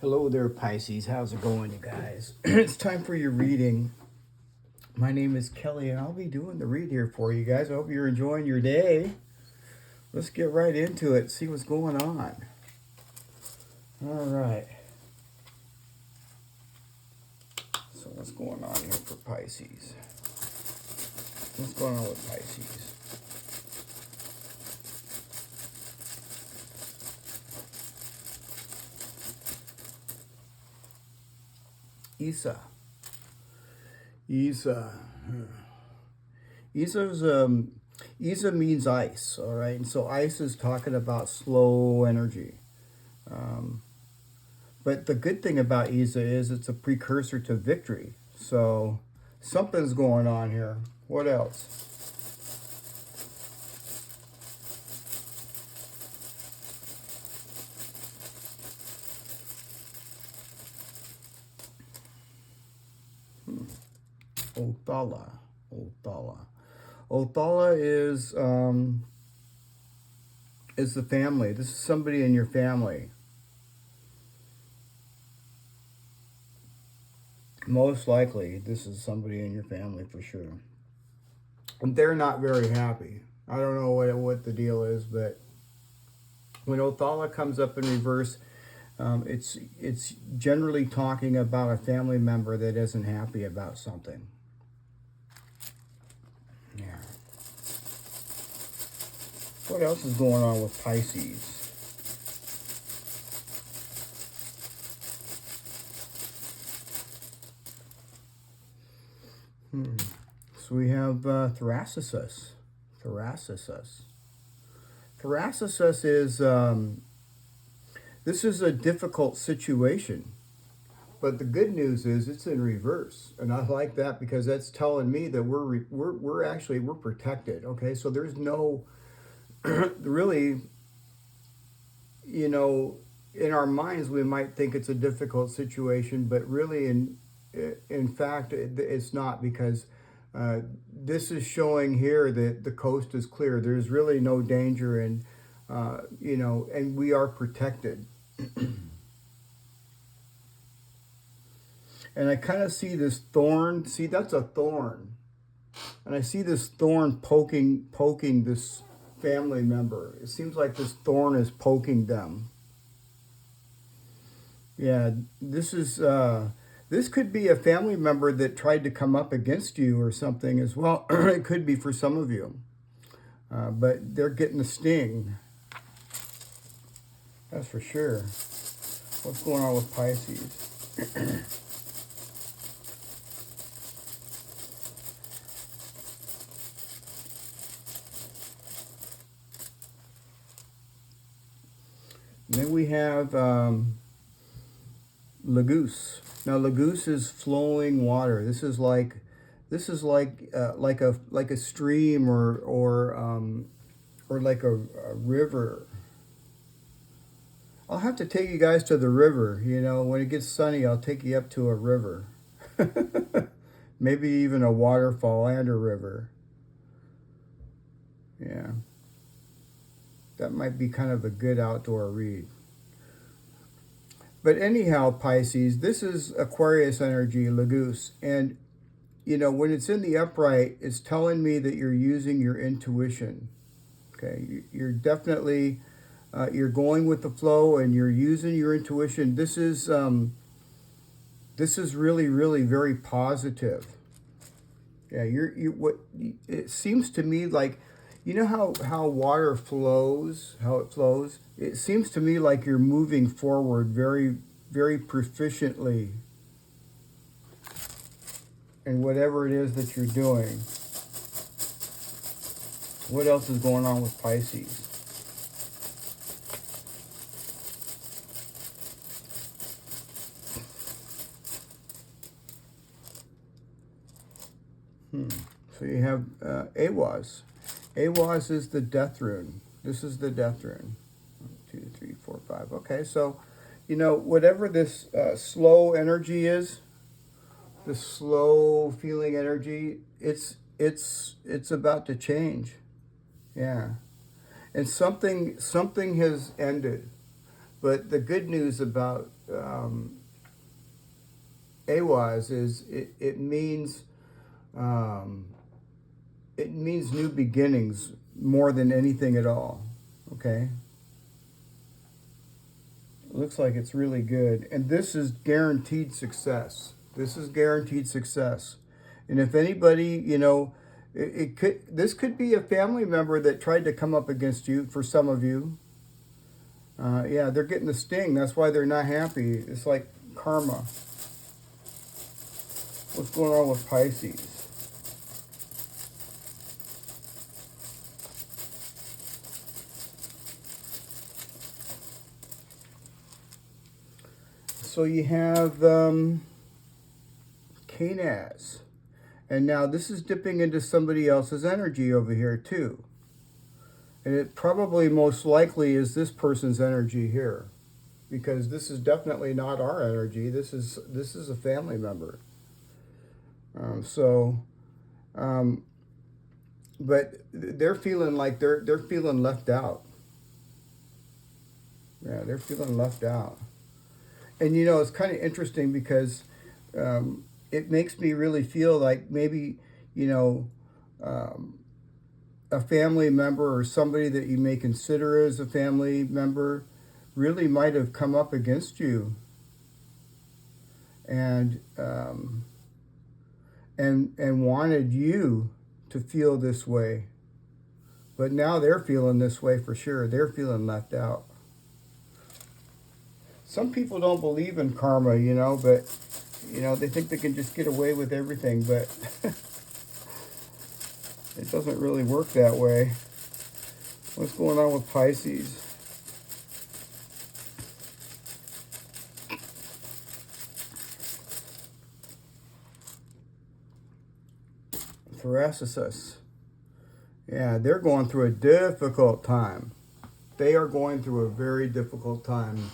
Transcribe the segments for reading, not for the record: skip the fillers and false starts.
Hello there, Pisces. How's it going, you guys? It's time for your reading. My name is Kelly, and I'll be doing the read here for you guys. I hope you're enjoying your day. Let's get right into it, see what's going on. All right. So what's going on here for Pisces? What's going on with Pisces? Isa. Isa means ice, all right? And so ice is talking about slow energy. But the good thing about Isa is it's a precursor to victory. So something's going on here. What else? Othala. Othala is the family. This is somebody in your family. Most likely, this is somebody in your family for sure. And they're not very happy. I don't know what the deal is, but when Othala comes up in reverse, it's generally talking about a family member that isn't happy about something. Yeah. What else is going on with Pisces? So we have Thracisus. Thracisus is, this is a difficult situation. But the good news is it's in reverse, and I like that because that's telling me that we're protected. Okay, so there's no really, in our minds we might think it's a difficult situation, but really in fact it's not, because this is showing here that the coast is clear. There's really no danger, and and we are protected. And I kind of see this thorn. See, that's a thorn. And I see this thorn poking this family member. It seems like this thorn is poking them. Yeah, this could be a family member that tried to come up against you or something as well. It could be for some of you. But they're getting a sting. That's for sure. What's going on with Pisces? And then we have Laguz. Now Laguz is flowing water. This is like a stream or like a river. I'll have to take you guys to the river. When it gets sunny, I'll take you up to a river. Maybe even a waterfall and a river. Yeah. That might be kind of a good outdoor read. But anyhow, Pisces, this is Aquarius energy, Laguz. And, when it's in the upright, it's telling me that you're using your intuition. Okay, you're definitely, you're going with the flow and you're using your intuition. This is really, really very positive. Yeah, it seems to me like, how water flows, how it flows? It seems to me like you're moving forward very, very proficiently in whatever it is that you're doing. What else is going on with Pisces? So you have Awaz. Awaz is the death rune. This is the death rune. 1, 2, 3, 4, 5. Okay, so, whatever this slow energy is, the slow feeling energy, it's about to change. Yeah. And something has ended. But the good news about AWAS is it means new beginnings more than anything at all. Okay? It looks like it's really good. And this is guaranteed success. This is guaranteed success. And if anybody, you know, this could be a family member that tried to come up against you for some of you. Yeah, they're getting the sting. That's why they're not happy. It's like karma. What's going on with Pisces? So you have Canaz. And now this is dipping into somebody else's energy over here too. And it probably most likely is this person's energy here. Because this is definitely not our energy. This is a family member. But they're feeling like they're feeling left out. Yeah, they're feeling left out. And you know, it's kind of interesting because it makes me really feel like maybe, you know, a family member or somebody that you may consider as a family member really might have come up against you and wanted you to feel this way. But now they're feeling this way for sure. They're feeling left out. Some people don't believe in karma, you know, but, you know, they think they can just get away with everything, but it doesn't really work that way. What's going on with Pisces? Thoracisus. Yeah, they're going through a difficult time. They are going through a very difficult time.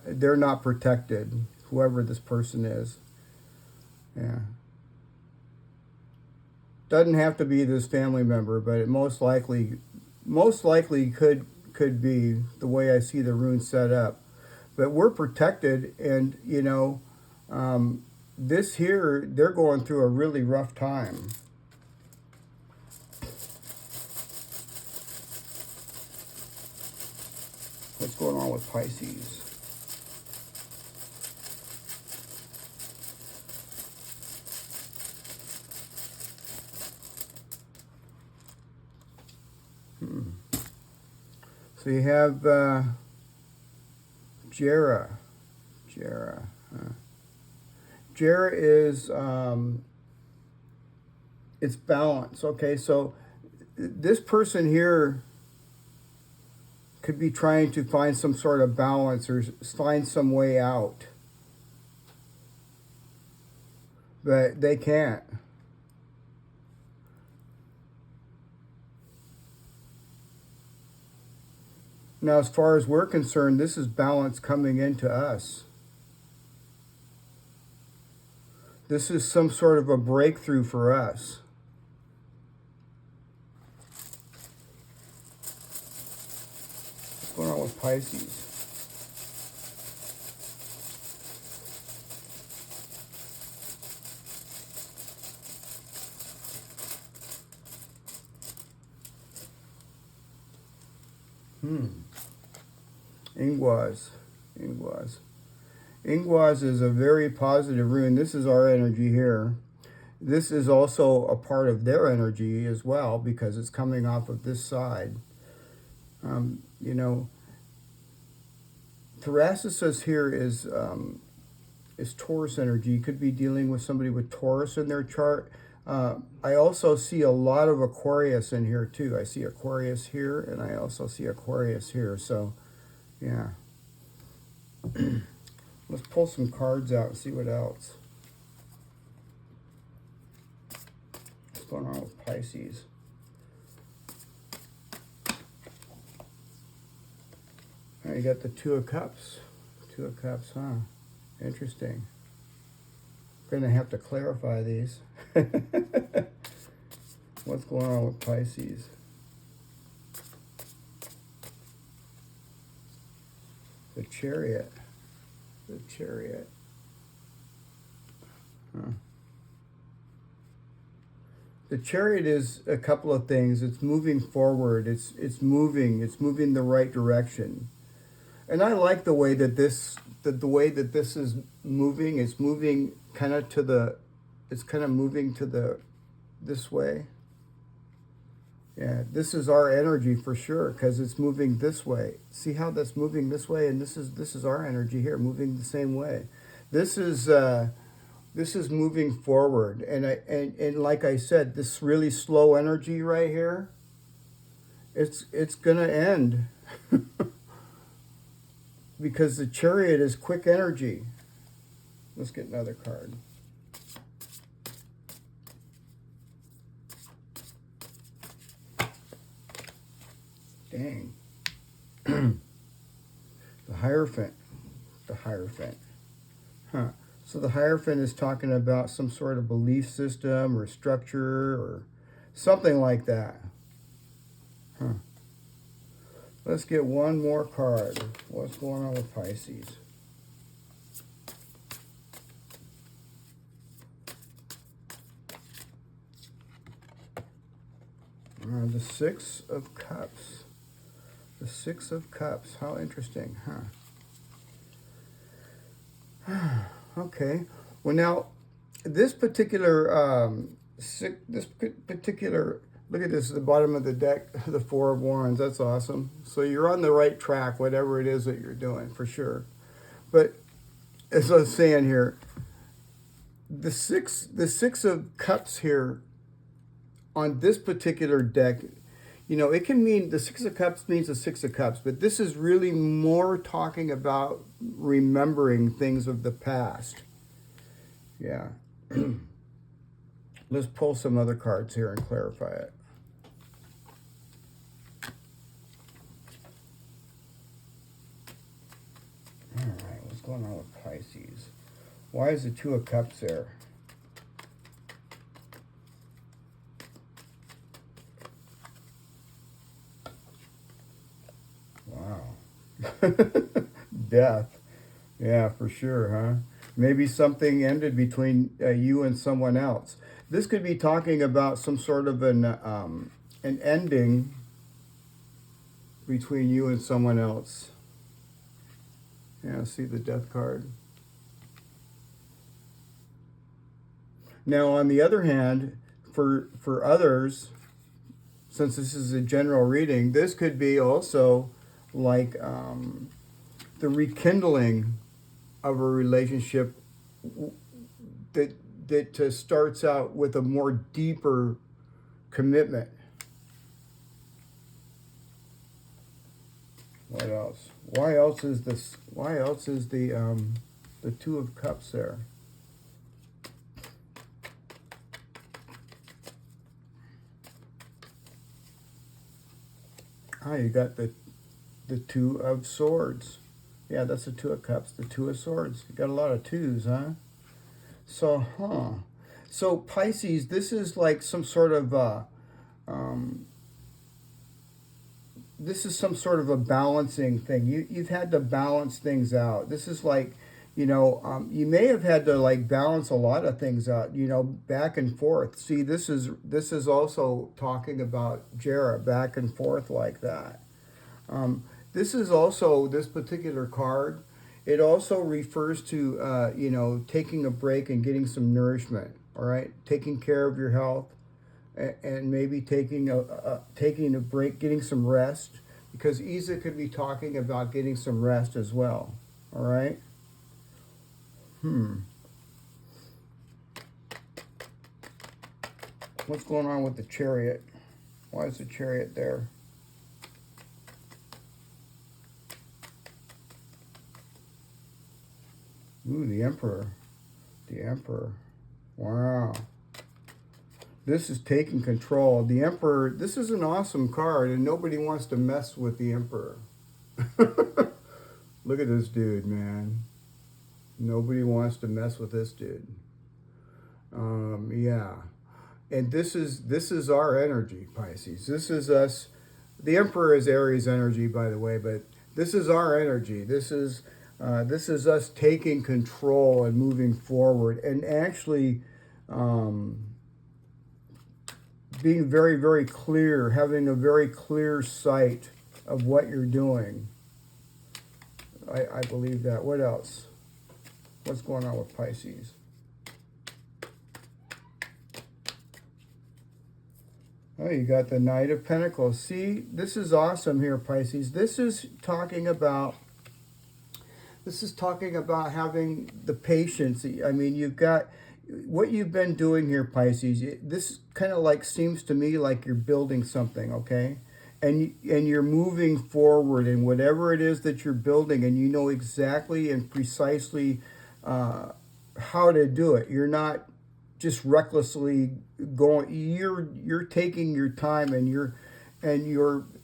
They're not protected, whoever this person is. Yeah. Doesn't have to be this family member, but it most likely could be the way I see the rune set up. But we're protected, and you know, this here, they're going through a really rough time. What's going on with Pisces? So you have Jera. Jera is it's balance. Okay, so this person here could be trying to find some sort of balance or find some way out, but they can't. Now, as far as we're concerned, this is balance coming into us. This is some sort of a breakthrough for us. What's going on with Pisces? Ingwas is a very positive rune. This is our energy here. This is also a part of their energy as well because it's coming off of this side. You know, Thoracisus here is Taurus energy. You could be dealing with somebody with Taurus in their chart. I also see a lot of Aquarius in here too. I see Aquarius here, and I also see Aquarius here. So, yeah. Let's pull some cards out and see what else. What's going on with Pisces? Oh, you got the Two of Cups. Two of Cups, huh? Interesting. Going to have to clarify these. What's going on with Pisces? The Chariot. The Chariot. Huh. The Chariot is a couple of things. It's moving forward. It's moving. It's moving the right direction. And I like the way that this is moving. It's moving kind of to the. It's kind of moving to the this way. Yeah, this is our energy for sure because it's moving this way. See how that's moving this way, and this is our energy here moving the same way. This is moving forward, and like I said, this really slow energy right here. It's gonna end because the Chariot is quick energy. Let's get another card. Dang. The Hierophant. The Hierophant. Huh. So the Hierophant is talking about some sort of belief system or structure or something like that. Huh. Let's get one more card. What's going on with Pisces? The Six of Cups. The Six of Cups. How interesting, huh? Okay. Well, now this particular look at this at the bottom of the deck, the Four of Wands. That's awesome. So you're on the right track, whatever it is that you're doing, for sure. But as I was saying here, the six of Cups here on this particular deck, you know, it can mean the Six of Cups means the Six of Cups, but this is really more talking about remembering things of the past. Yeah. Let's pull some other cards here and clarify it. All right, what's going on with Pisces? Why is the Two of Cups there? Death. Yeah, for sure, huh? Maybe something ended between you and someone else. This could be talking about some sort of an ending between you and someone else. Yeah, see the Death card. Now, on the other hand, for others, since this is a general reading, this could be also like the rekindling of a relationship that starts out with a more deeper commitment. What else? Why else is this? Why else is the Two of Cups there? Ah, you got the Two of Swords. Yeah, that's the Two of Cups, the Two of Swords. You got a lot of twos, huh? So, So Pisces, this is like some sort of this is some sort of a balancing thing. You've had to balance things out. This is like, you know, you may have had to like balance a lot of things out, you know, back and forth. See, this is also talking about Jera, back and forth like that. This is also, this particular card, it also refers to, you know, taking a break and getting some nourishment, all right? Taking care of your health and maybe taking a break, getting some rest, because Isa could be talking about getting some rest as well, all right? What's going on with the Chariot? Why is the Chariot there? Ooh, the Emperor. The Emperor. Wow. This is taking control. The Emperor, this is an awesome card, and nobody wants to mess with the Emperor. Look at this dude, man. Nobody wants to mess with this dude. Yeah. And this is our energy, Pisces. This is us. The Emperor is Aries energy, by the way, but This is our energy. This is us taking control and moving forward, and actually being very, very clear, having a very clear sight of what you're doing. I believe that. What else? What's going on with Pisces? Oh, you got the Knight of Pentacles. See, this is awesome here, Pisces. This is talking about having the patience. I mean, you've got what you've been doing here, Pisces. This kind of like seems to me like you're building something, okay? And you're moving forward in whatever it is that you're building, and you know exactly and precisely how to do it. You're not just recklessly going. You're taking your time, and you're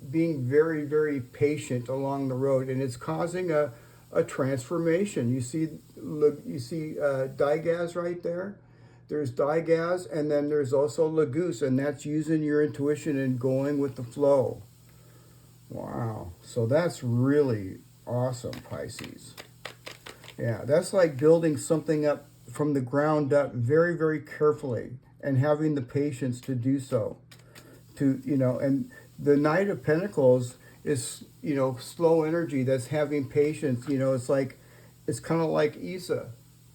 being very, very patient along the road, and it's causing a transformation. You see Digaz right there. There's Digaz, and then there's also Laguz, and that's using your intuition and going with the flow. Wow. So that's really awesome, Pisces. Yeah, that's like building something up from the ground up very, very carefully and having the patience to do so. And the Knight of Pentacles is, slow energy that's having patience. It's kind of like Isa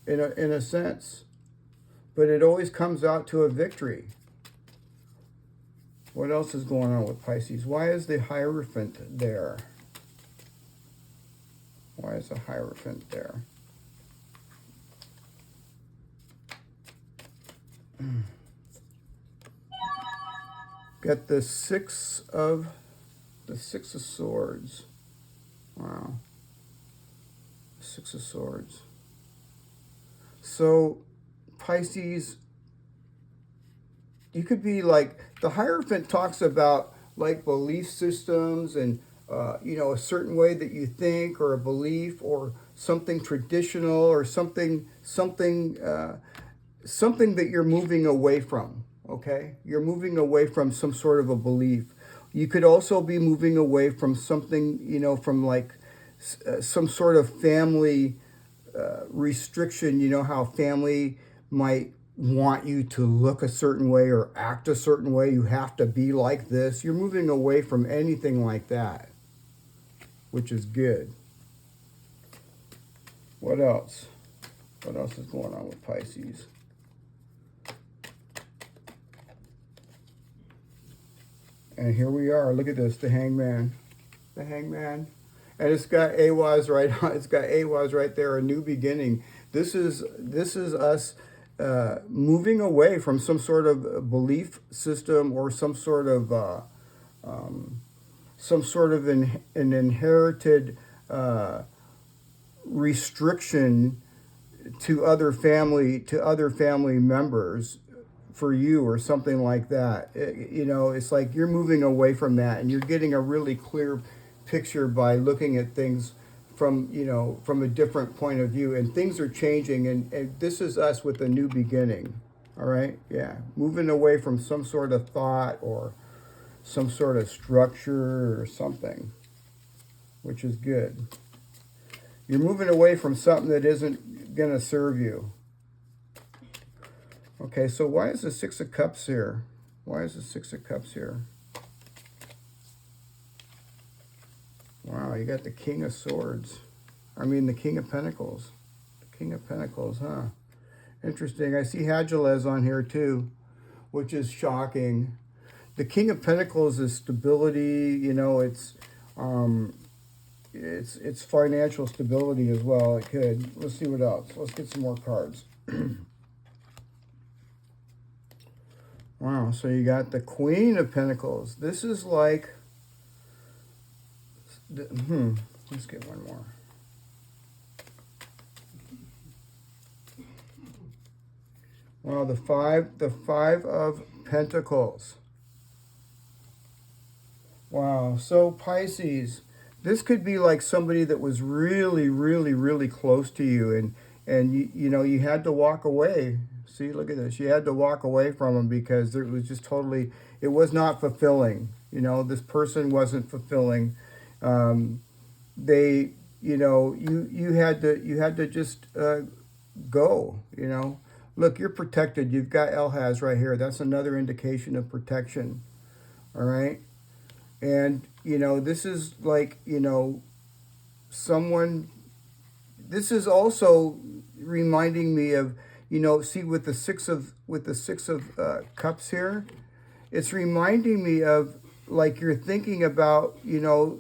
in a sense. But it always comes out to a victory. What else is going on with Pisces? Why is the Hierophant there? Why is the Hierophant there? Got the Six of Swords. Wow. Six of Swords. So Pisces, you could be like, the Hierophant talks about like belief systems and a certain way that you think, or a belief, or something traditional, or something that you're moving away from. Okay, you're moving away from some sort of a belief. You could also be moving away from something, from like some sort of family restriction. You know how family might want you to look a certain way or act a certain way. You have to be like this. You're moving away from anything like that, which is good. What else? What else is going on with Pisces? And here we are. Look at this, the Hangman. The Hangman. And it's got Awaz right on. It's got Awaz right there, a new beginning. This is us moving away from some sort of belief system, or some sort of an inherited restriction to other family members for you, or something like that. It's like you're moving away from that, and you're getting a really clear picture by looking at things from a different point of view, and things are changing, and this is us with a new beginning. All right, yeah, moving away from some sort of thought or some sort of structure or something, which is good. You're moving away from something that isn't going to serve you. Okay, so why is the Six of Cups here? Why is the Six of Cups here? Wow, you got the King of Swords. The King of Pentacles. The King of Pentacles, huh? Interesting. I see Hadjalez on here too, which is shocking. The King of Pentacles is stability. It's financial stability as well. It could. Let's see what else. Let's get some more cards. Wow, so you got the Queen of Pentacles. This is like... Let's get one more. Wow, the five of Pentacles. Wow, so Pisces, this could be like somebody that was really, really, really close to you, and you had to walk away. See, look at this. You had to walk away from them because it was just totally, it was not fulfilling. This person wasn't fulfilling. they, you know, you had to just go, you know. Look, you're protected. You've got Elhaz right here. That's another indication of protection. All right. And, you know, this is like, you know, someone, this is also reminding me of, you know, see with the six of cups here, it's reminding me of, like, you're thinking about, you know,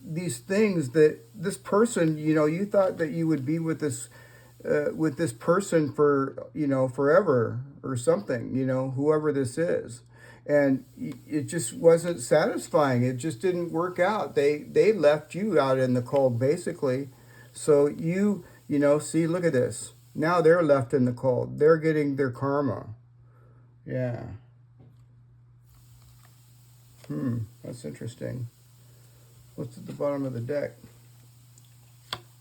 these things that this person, you know, you thought that you would be with this person for, you know, forever or something, you know, whoever this is. And it just wasn't satisfying. It just didn't work out. They left you out in the cold, basically. So you know, see, look at this. Now they're left in the cold. They're getting their karma. Yeah. That's interesting. What's at the bottom of the deck?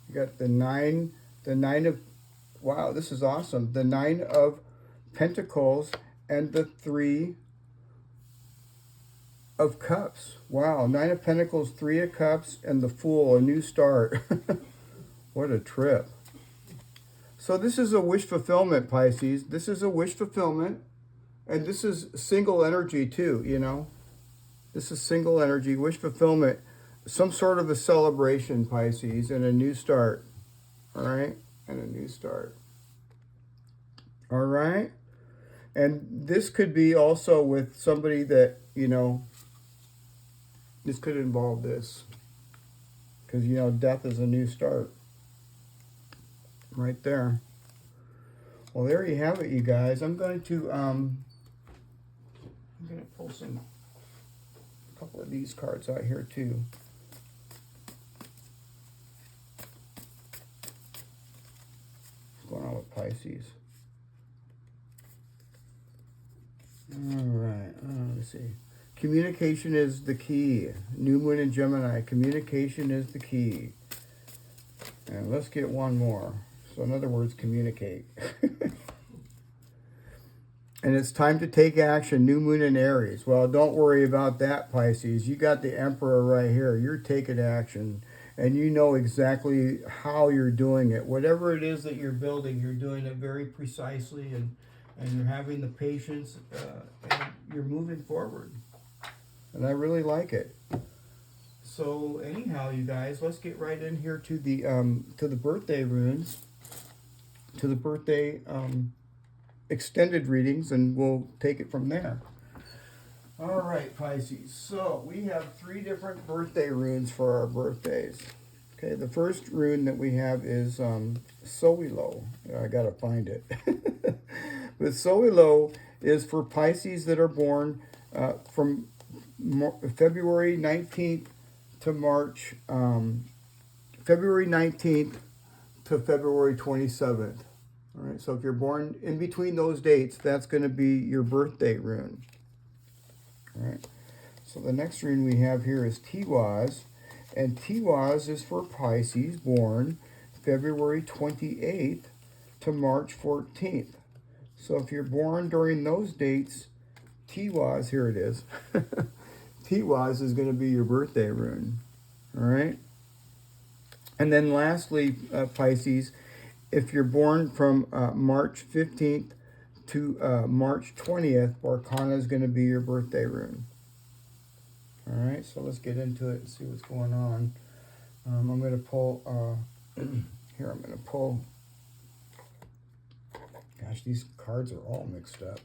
You got the nine of, wow, this is awesome. The 9 of Pentacles and the 3 of Cups. Wow, 9 of Pentacles, 3 of Cups, and the Fool, a new start. What a trip. So this is a wish fulfillment, Pisces. This is a wish fulfillment. And this is single energy too, you know. This is single energy, wish fulfillment. Some sort of a celebration, Pisces, and a new start. All right? And a new start. All right? And this could be also with somebody that, you know, this could involve this. Because, you know, death is a new start. Right there. Well, there you have it, you guys. I'm going to pull a couple of these cards out here too. What's going on with Pisces? All right. Let's see. Communication is the key. New Moon in Gemini. Communication is the key. And let's get one more. So in other words, communicate. And it's time to take action. New Moon in Aries. Well, don't worry about that, Pisces. You got the Emperor right here. You're taking action. And you know exactly how you're doing it. Whatever it is that you're building, you're doing it very precisely. And you're having the patience. And you're moving forward. And I really like it. So anyhow, you guys, let's get right in here to the birthday runes. To the birthday extended readings, and we'll take it from there. All right, Pisces. So we have 3 different birthday runes for our birthdays. Okay, the first rune that we have is Soilo. I gotta find it. But Soilo is for Pisces that are born from February 19th to March, February 19th to February 27th. All right, so if you're born in between those dates, that's going to be your birthday rune. All right, so the next rune we have here is Tiwaz, and Tiwaz is for Pisces born February 28th to March 14th. So if you're born during those dates, Tiwaz, here it is. Tiwaz is going to be your birthday rune. All right. And then lastly, Pisces, if you're born from March 15th to March 20th, Barkana is going to be your birthday rune. All right, so let's get into it and see what's going on. I'm going to pull, here I'm going to pull, gosh, these cards are all mixed up.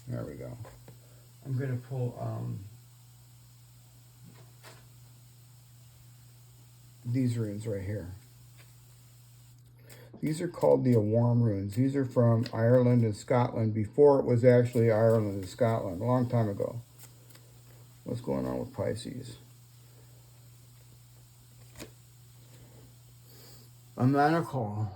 There we go. I'm going to pull these runes right here. These are called the Aarm runes. These are from Ireland and Scotland before it was actually Ireland and Scotland, a long time ago. What's going on with Pisces? A manacle.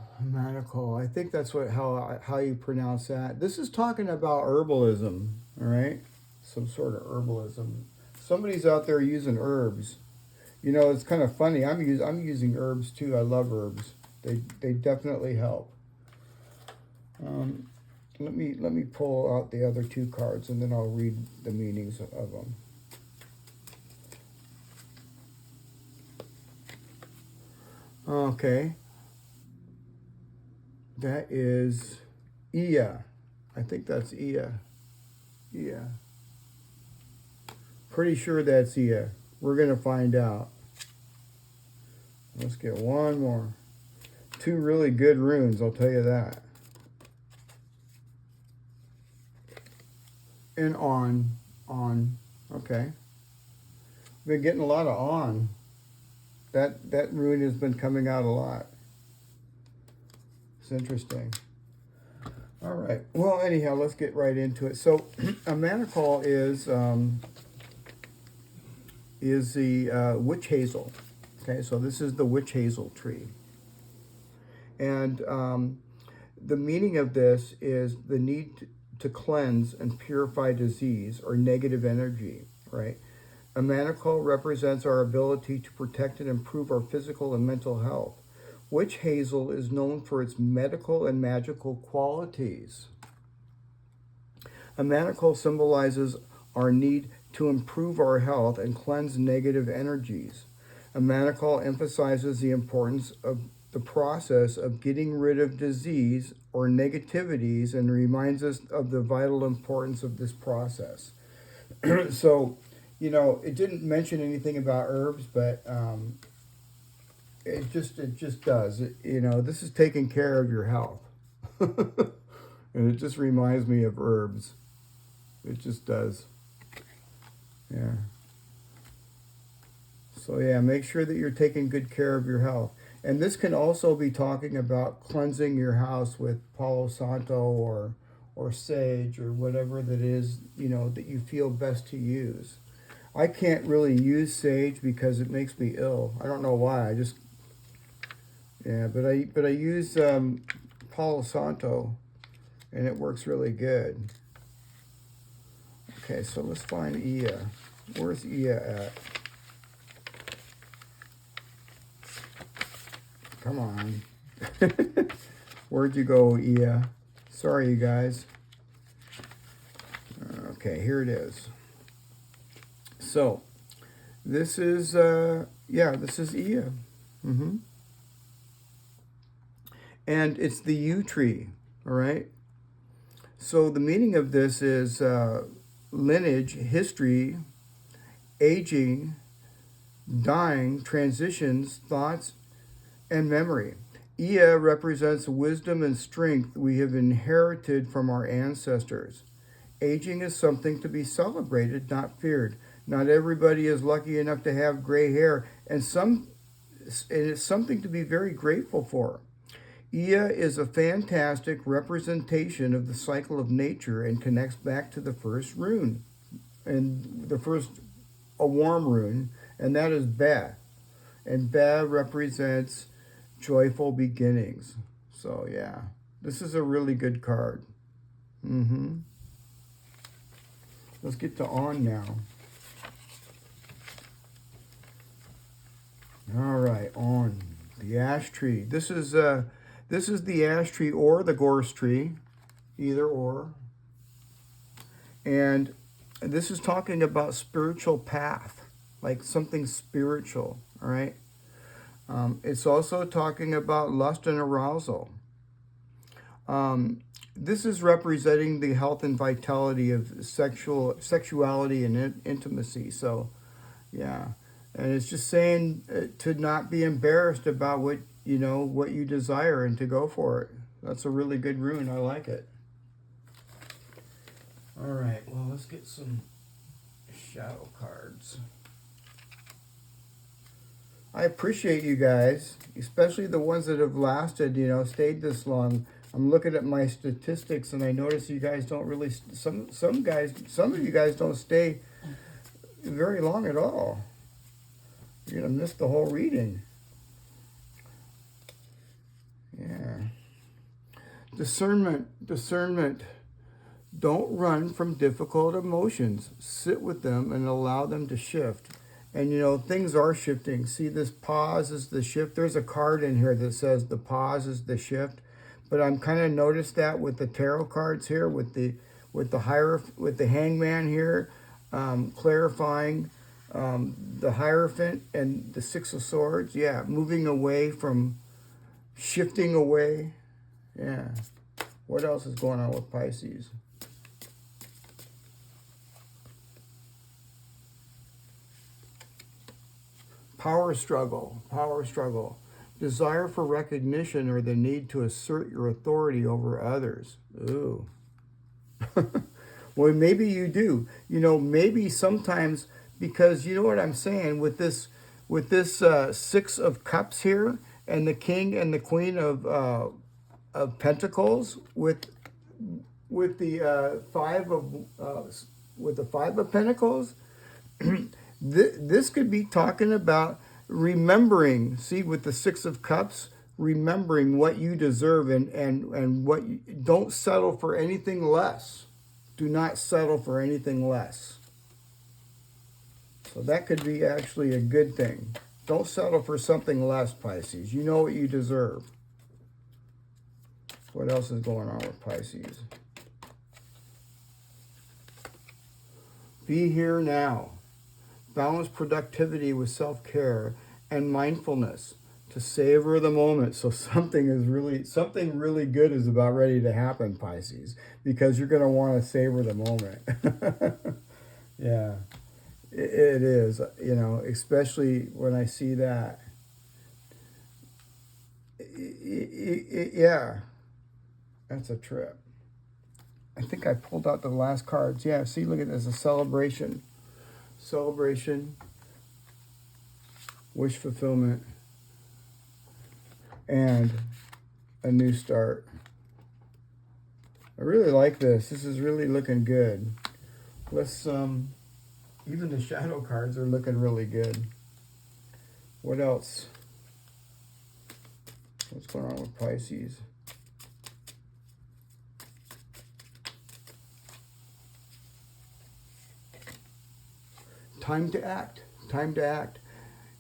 I think that's how you pronounce that. This is talking about herbalism, all right? Some sort of herbalism. Somebody's out there using herbs. You know, it's kind of funny. I'm using herbs too. I love herbs. They definitely help. Let me pull out the other 2 cards, and then I'll read the meanings of them. Okay. That is Ia. I think that's Ia. Ia. Pretty sure that's Ia. We're going to find out. Let's get one more. Two really good runes, I'll tell you that. And on. Okay. Been getting a lot of on. That rune has been coming out a lot. It's interesting. All right. Well, anyhow, let's get right into it. So, a manicle is the witch hazel. Okay, so this is the witch hazel tree, and the meaning of this is the need to cleanse and purify disease or negative energy. Right. A manicle represents our ability to protect and improve our physical and mental health. Witch hazel is known for its medical and magical qualities. A manicle symbolizes our need to improve our health and cleanse negative energies. A manicle emphasizes the importance of the process of getting rid of disease or negativities and reminds us of the vital importance of this process. So, you know, it didn't mention anything about herbs, but it just does. You know, this is taking care of your health. And it just reminds me of herbs. It just does. Yeah. So yeah, make sure that you're taking good care of your health. And this can also be talking about cleansing your house with Palo Santo or sage or whatever that is, you know, that you feel best to use. I can't really use sage because it makes me ill. I don't know why. But I use Palo Santo, and it works really good. Okay, so let's find Ia. Where's Ia at? Come on. Where'd you go, Ia? Sorry, you guys. Okay, here it is. So, this is, this is Ia. And it's the yew tree, all right? So the meaning of this is lineage, history, aging, dying, transitions, thoughts, and memory. Ia represents wisdom and strength we have inherited from our ancestors. Aging is something to be celebrated, not feared. Not everybody is lucky enough to have gray hair, and it's something to be very grateful for. Ia is a fantastic representation of the cycle of nature and connects back to the first rune, and the first Aarm rune, and that is Ba. And Ba represents joyful beginnings. So yeah, this is a really good card. Let's get to on now. All right, on the ash tree. This is the ash tree or the gorse tree, either or. And this is talking about spiritual path, like something spiritual, all right? It's also talking about lust and arousal. This is representing the health and vitality of sexuality and intimacy. So, yeah. And it's just saying to not be embarrassed about what you desire and to go for it. That's a really good rune. I like it. All right. Well, let's get some shadow cards. I appreciate you guys, especially the ones that have lasted, stayed this long. I'm looking at my statistics and I notice you guys don't really, some of you guys don't stay very long at all. You're going to miss the whole reading. Yeah. Discernment. Don't run from difficult emotions. Sit with them and allow them to shift. And, things are shifting. See, this pause is the shift. There's a card in here that says the pause is the shift. But I'm kind of noticed that with the tarot cards here, with the hangman here, clarifying the Hierophant and the Six of Swords. Yeah, moving away from, shifting away. Yeah. What else is going on with Pisces? Power struggle, power struggle. Desire for recognition or the need to assert your authority over others. Ooh. Well, maybe you do. You know, maybe sometimes, because you know what I'm saying with this Six of Cups here, and the King and the Queen of Pentacles with the Five of Pentacles. This could be talking about remembering. See, with the Six of Cups, remembering what you deserve and what you, don't settle for anything less. Do not settle for anything less. So that could be actually a good thing. Don't settle for something less, Pisces. You know what you deserve. What else is going on with Pisces? Be here now. Balance productivity with self-care and mindfulness to savor the moment. So something really good is about ready to happen, Pisces, because you're going to want to savor the moment. Yeah, it is, you know, especially when I see that. Yeah, that's a trip. I think I pulled out the last cards. Yeah, see, look at this, a celebration. Celebration, wish fulfillment, and a new start. I really like this. This is really looking good. Let's, even the shadow cards are looking really good. What else? What's going on with Pisces? Time to act. Time to act.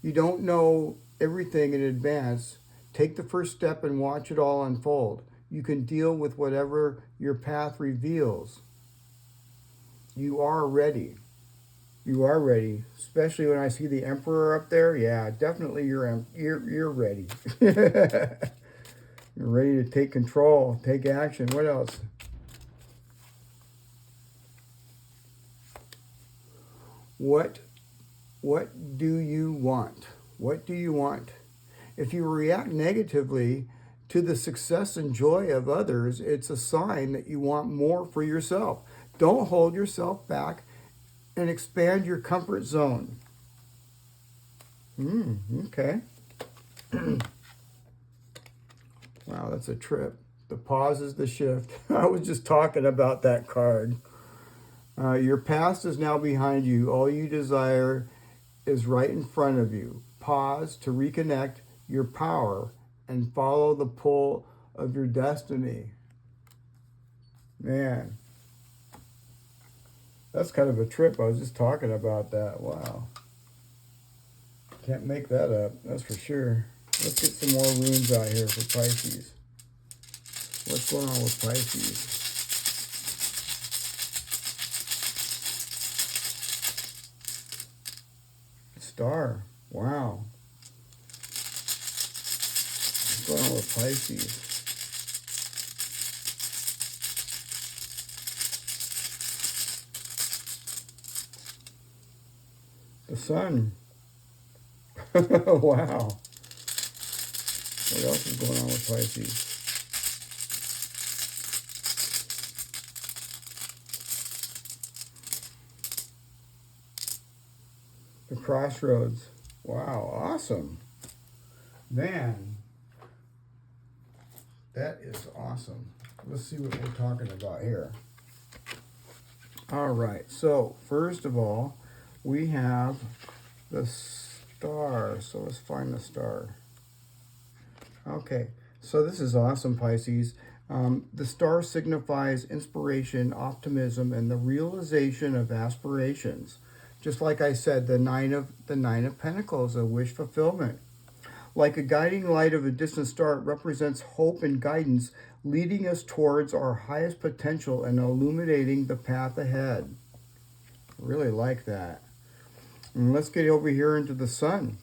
You don't know everything in advance. Take the first step and watch it all unfold. You can deal with whatever your path reveals. You are ready. You are ready. Especially when I see the Emperor up there. Yeah, definitely you're ready. You're ready to take control, take action. What else? What do you want? What do you want? If you react negatively to the success and joy of others, it's a sign that you want more for yourself. Don't hold yourself back and expand your comfort zone. Okay. Wow, that's a trip. The pause is the shift. I was just talking about that card. Your past is now behind you. All you desire is right in front of you. Pause to reconnect your power and follow the pull of your destiny. Man, that's kind of a trip. I was just talking about that. Wow. Can't make that up, that's for sure. Let's get some more runes out here for Pisces. What's going on with Pisces? Star. Wow. What's going on with Pisces? The Sun. Wow. What else is going on with Pisces? The Crossroads. Wow, awesome. Man, that is awesome. Let's see what we're talking about here. All right, so first of all, we have the star. So let's find the star. Okay, so this is awesome, Pisces. The star signifies inspiration, optimism, and the realization of aspirations. Just like I said, the nine of Pentacles, a wish fulfillment. Like a guiding light of a distant star, it represents hope and guidance, leading us towards our highest potential and illuminating the path ahead. Really like that. And let's get over here into the sun.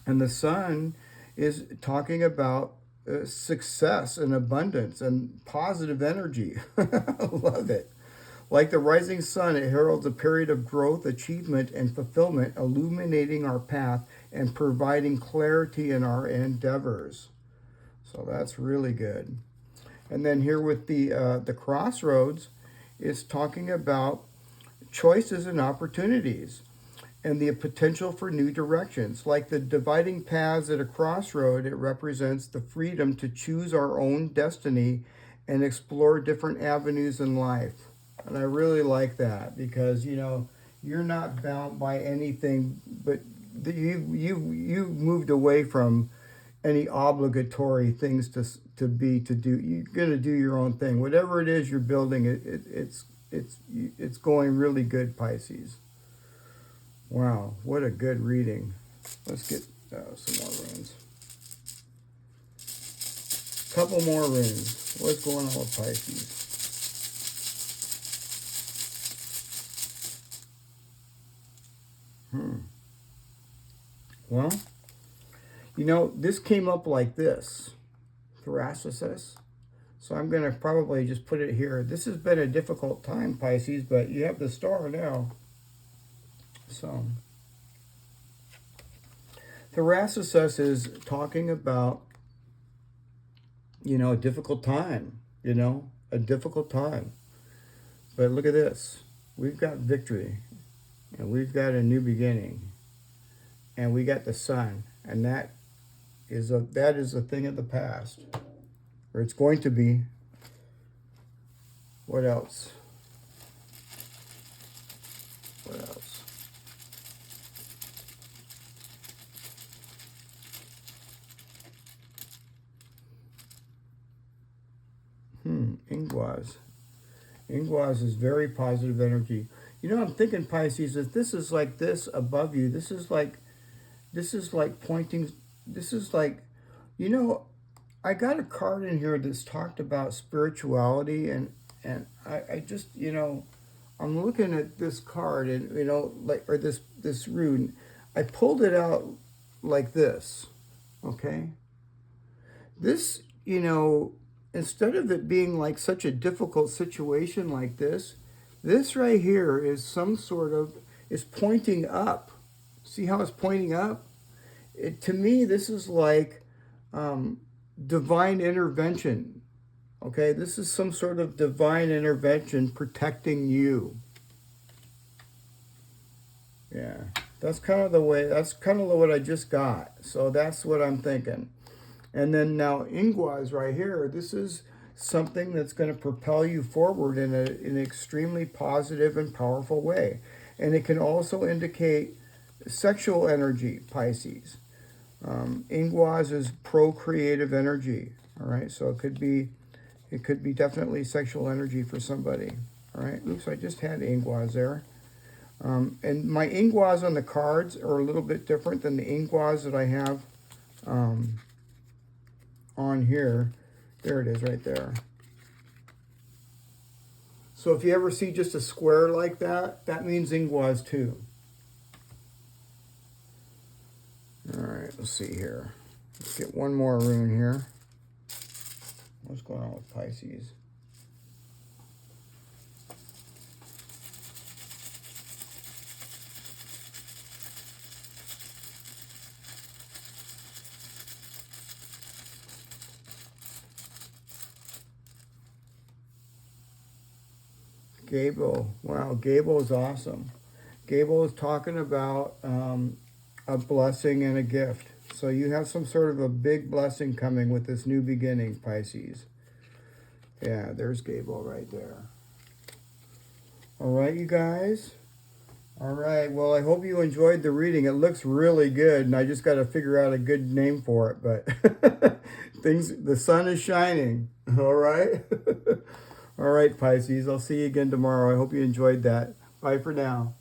And the sun is talking about success and abundance and positive energy. I love it. Like the rising sun, it heralds a period of growth, achievement, and fulfillment, illuminating our path and providing clarity in our endeavors. So that's really good. And then here with the crossroads, it's talking about choices and opportunities and the potential for new directions. Like the dividing paths at a crossroad, it represents the freedom to choose our own destiny and explore different avenues in life. And I really like that because, you know, you're not bound by anything, but you've moved away from any obligatory things to do. You're going to do your own thing. Whatever it is you're building, it's going really good, Pisces. Wow, what a good reading. Let's get some more runes. Couple more runes. What's going on with Pisces? Well, you know, this came up like this. Thoracicis. So I'm going to probably just put it here. This has been a difficult time, Pisces, but you have the star now. So, Thoracicis is talking about, you know, a difficult time, you know, a difficult time. But look at this. We've got victory, and we've got a new beginning, and we got the sun, and that is a thing of the past, or it's going to be. What else? What else? Ingwaz. Ingwaz is very positive energy. You know, I'm thinking, Pisces, if this is like this above you, this is like pointing, this is like, you know, I got a card in here that's talked about spirituality, and I just, you know, I'm looking at this card, and, you know, like, or this rune, I pulled it out like this, okay? This, you know, instead of it being like such a difficult situation like this right here is some sort of, is pointing up. See how it's pointing up? To me, this is like divine intervention. Okay, this is some sort of divine intervention protecting you. Yeah, that's kind of what I just got. So that's what I'm thinking. And then now Ingwaz right here, this is something that's going to propel you forward in an extremely positive and powerful way. And it can also indicate sexual energy, Pisces. Ingwaz is pro-creative energy, all right? So it could be definitely sexual energy for somebody, all right? Oops, I just had Ingwaz there. And my Ingwaz on the cards are a little bit different than the Ingwaz that I have on here. There it is right there. So if you ever see just a square like that, that means Ingwaz too. All right, let's see here. Let's get one more rune here. What's going on with Pisces? Gable. Wow, Gable is awesome. Gable is talking about a blessing and a gift. So you have some sort of a big blessing coming with this new beginning, Pisces. Yeah, there's Gable right there. All right, you guys. All right, well, I hope you enjoyed the reading. It looks really good, and I just got to figure out a good name for it, but the sun is shining. All right. All right, Pisces, I'll see you again tomorrow. I hope you enjoyed that. Bye for now.